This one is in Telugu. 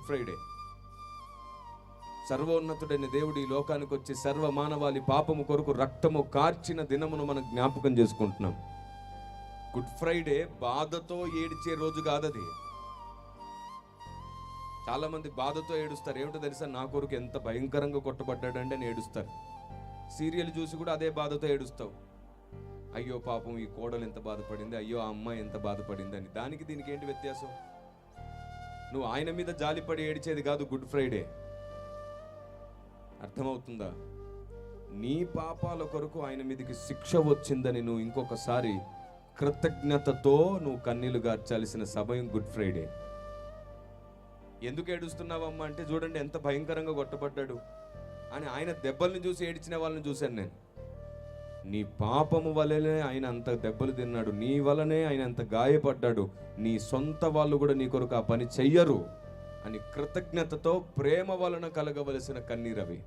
Good Friday. సర్వోన్నతుడైన దేవుడు ఈ లోకానికి వచ్చి సర్వ మానవాళి పాపము కొరకు రక్తము కార్చిన దినమును మనం జ్ఞాపకం చేసుకుంటున్నాం. గుడ్ ఫ్రైడే బాధతో ఏడిచే రోజు కాదది. చాలా మంది బాధతో ఏడుస్తారు. ఏమిటో తెలుసా? నా కొరకు ఎంత భయంకరంగా కొట్టబడ్డాడంటే అని ఏడుస్తారు. సీరియల్ చూసి కూడా అదే బాధతో ఏడుస్తావు. అయ్యో పాపం ఈ కోడలు ఎంత బాధపడింది, అయ్యో ఆ అమ్మాయి ఎంత బాధపడింది అని. దానికి దీనికి ఏంటి వ్యత్యాసం? నువ్వు ఆయన మీద జాలిపడి ఏడిచేది కాదు గుడ్ ఫ్రైడే. అర్థమవుతుందా? నీ పాపాల కొరకు ఆయన మీదకి శిక్ష వచ్చిందని నువ్వు ఇంకొకసారి కృతజ్ఞతతో నువ్వు కన్నీళ్లు గార్చాల్సిన సమయం గుడ్ ఫ్రైడే. ఎందుకు ఏడుస్తున్నావమ్మా అంటే, చూడండి ఎంత భయంకరంగా కొట్టబడ్డాడు అని. ఆయన దెబ్బల్ని చూసి ఏడిచిన వాళ్ళని చూశాను నేను. నీ పాపము వలనే ఆయన అంత దెబ్బలు తిన్నాడు, నీ వలనే ఆయన అంత గాయపడ్డాడు, నీ సొంత వాళ్ళు కూడా నీ కొరకు ఆ పని చెయ్యరు అని కృతజ్ఞతతో ప్రేమ వలన కలగవలసిన కన్నీరవి.